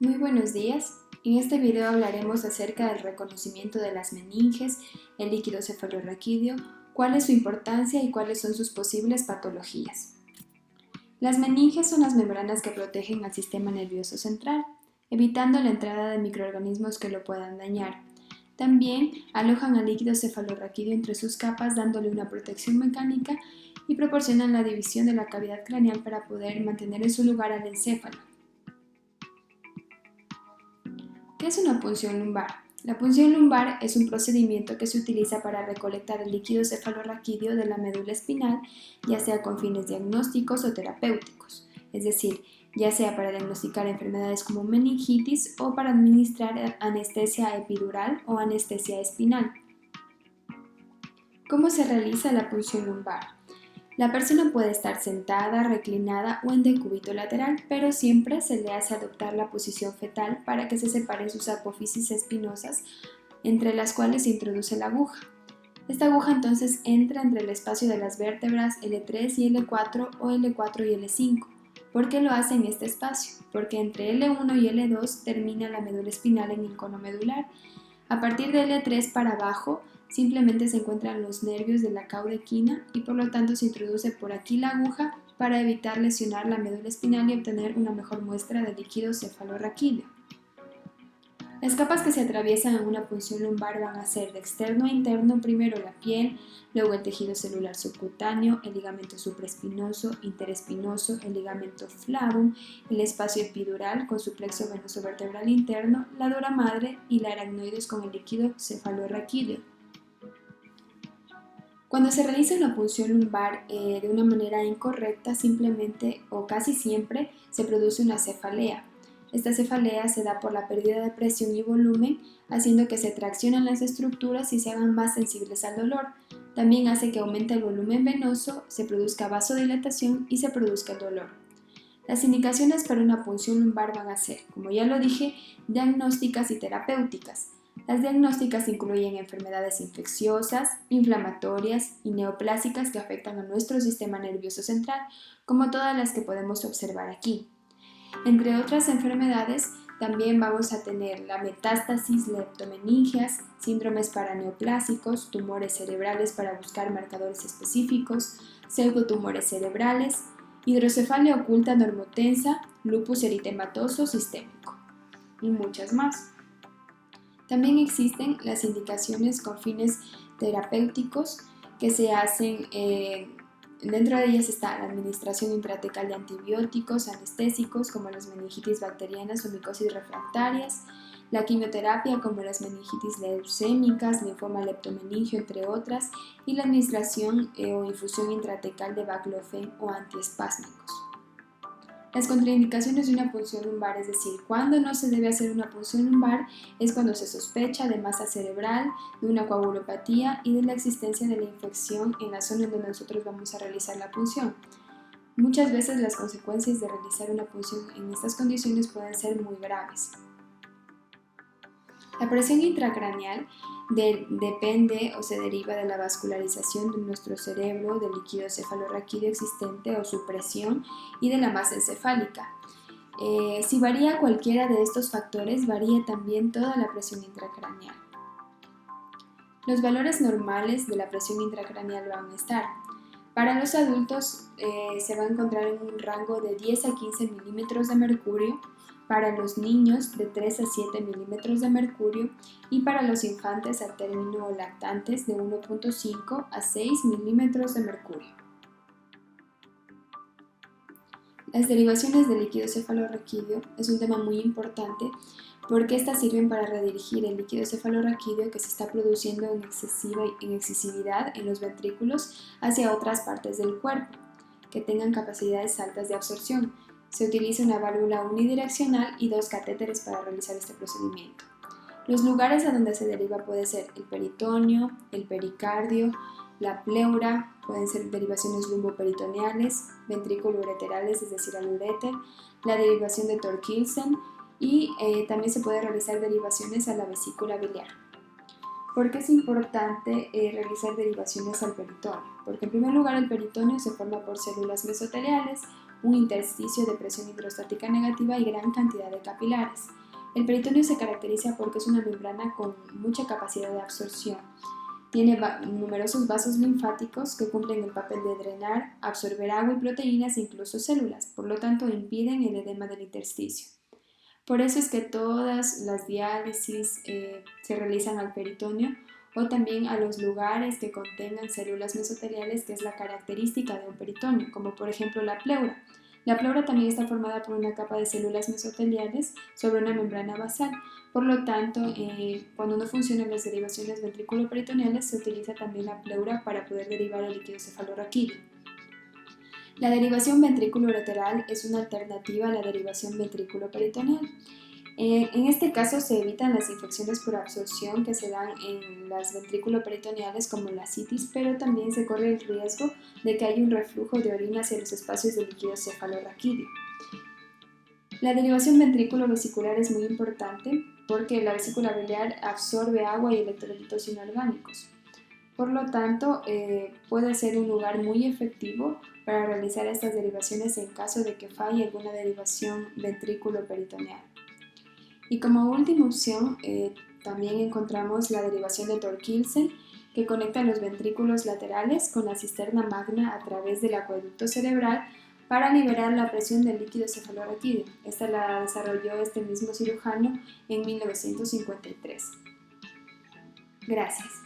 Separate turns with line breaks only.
Muy buenos días. En este video hablaremos acerca del reconocimiento de las meninges, el líquido cefalorraquídeo, cuál es su importancia y cuáles son sus posibles patologías. Las meninges son las membranas que protegen al sistema nervioso central, evitando la entrada de microorganismos que lo puedan dañar. También alojan al líquido cefalorraquídeo entre sus capas dándole una protección mecánica y proporcionan la división de la cavidad craneal para poder mantener en su lugar al encéfalo. ¿Qué es una punción lumbar? La punción lumbar es un procedimiento que se utiliza para recolectar el líquido cefalorraquídeo de la médula espinal, ya sea con fines diagnósticos o terapéuticos, es decir, ya sea para diagnosticar enfermedades como meningitis o para administrar anestesia epidural o anestesia espinal. ¿Cómo se realiza la punción lumbar? La persona puede estar sentada, reclinada o en decúbito lateral, pero siempre se le hace adoptar la posición fetal para que se separen sus apófisis espinosas, entre las cuales se introduce la aguja. Esta aguja entonces entra entre el espacio de las vértebras L3 y L4 o L4 y L5. ¿Por qué lo hace en este espacio? Porque entre L1 y L2 termina la médula espinal en el cono medular. A partir de L3 para abajo, simplemente se encuentran los nervios de la cauda equina y por lo tanto se introduce por aquí la aguja para evitar lesionar la médula espinal y obtener una mejor muestra de líquido cefalorraquídeo. Las capas que se atraviesan en una punción lumbar van a ser de externo a interno, primero la piel, luego el tejido celular subcutáneo, el ligamento supraespinoso, interespinoso, el ligamento flavum, el espacio epidural con su plexo venoso vertebral interno, la dura madre y la aracnoides con el líquido cefalorraquídeo. Cuando se realiza una punción lumbar de una manera incorrecta, simplemente o casi siempre se produce una cefalea. Esta cefalea se da por la pérdida de presión y volumen, haciendo que se traccionen las estructuras y se hagan más sensibles al dolor. También hace que aumente el volumen venoso, se produzca vasodilatación y se produzca el dolor. Las indicaciones para una punción lumbar van a ser, como ya lo dije, diagnósticas y terapéuticas. Las diagnósticas incluyen enfermedades infecciosas, inflamatorias y neoplásicas que afectan a nuestro sistema nervioso central, como todas las que podemos observar aquí. Entre otras enfermedades, también vamos a tener la metástasis leptomeningeas, síndromes paraneoplásicos, tumores cerebrales para buscar marcadores específicos, pseudotumores cerebrales, hidrocefalia oculta normotensa, lupus eritematoso sistémico y muchas más. También existen las indicaciones con fines terapéuticos que se hacen, dentro de ellas está la administración intratecal de antibióticos, anestésicos como las meningitis bacterianas o micosis refractarias, la quimioterapia como las meningitis leucémicas, linfoma leptomeningio, entre otras, y la administración o infusión intratecal de baclofen o antiespásmicos. Las contraindicaciones de una punción lumbar, es decir, cuando no se debe hacer una punción lumbar, es cuando se sospecha de masa cerebral, de una coagulopatía y de la existencia de la infección en la zona en donde nosotros vamos a realizar la punción. Muchas veces las consecuencias de realizar una punción en estas condiciones pueden ser muy graves. La presión intracraneal depende o se deriva de la vascularización de nuestro cerebro, del líquido cefalorraquídeo existente o su presión y de la masa encefálica. Si varía cualquiera de estos factores, varía también toda la presión intracraneal. Los valores normales de la presión intracraneal van a estar. Para los adultos se va a encontrar en un rango de 10 a 15 milímetros de mercurio, para los niños de 3 a 7 milímetros de mercurio y para los infantes a término o lactantes de 1.5 a 6 milímetros de mercurio. Las derivaciones del líquido cefalorraquídeo es un tema muy importante porque estas sirven para redirigir el líquido cefalorraquídeo que se está produciendo en excesividad en los ventrículos hacia otras partes del cuerpo que tengan capacidades altas de absorción. Se utiliza una válvula unidireccional y 2 catéteres para realizar este procedimiento. Los lugares a donde se deriva puede ser el peritoneo, el pericardio, la pleura, pueden ser derivaciones lumboperitoneales, ventrículo-ureterales, es decir, al uréter, la derivación de Thor-Kielsen y también se puede realizar derivaciones a la vesícula biliar. ¿Por qué es importante realizar derivaciones al peritoneo? Porque en primer lugar el peritoneo se forma por células mesoteliales, un intersticio de presión hidrostática negativa y gran cantidad de capilares. El peritoneo se caracteriza porque es una membrana con mucha capacidad de absorción. Tiene numerosos vasos linfáticos que cumplen el papel de drenar, absorber agua y proteínas e incluso células, por lo tanto impiden el edema del intersticio. Por eso es que todas las diálisis se realizan al peritoneo o también a los lugares que contengan células mesoteliales, que es la característica de un peritoneo, como por ejemplo la pleura. La pleura también está formada por una capa de células mesoteliales sobre una membrana basal. Por lo tanto, cuando no funcionan las derivaciones ventrículo-peritoneales, se utiliza también la pleura para poder derivar el líquido cefalorraquídeo. La derivación ventrículo-ureteral es una alternativa a la derivación ventrículo-peritoneal. En este caso se evitan las infecciones por absorción que se dan en las ventrículo-peritoneales como la citis, pero también se corre el riesgo de que haya un reflujo de orina hacia los espacios del líquido cefalorraquídeo. La derivación ventrículo-vesicular es muy importante porque la vesícula biliar absorbe agua y electrolitos inorgánicos. Por lo tanto, puede ser un lugar muy efectivo para realizar estas derivaciones en caso de que falle alguna derivación ventrículo-peritoneal. Y como última opción, también encontramos la derivación de Thor-Kielsen, que conecta los ventrículos laterales con la cisterna magna a través del acueducto cerebral para liberar la presión del líquido cefalorraquídeo. Esta la desarrolló este mismo cirujano en 1953. Gracias.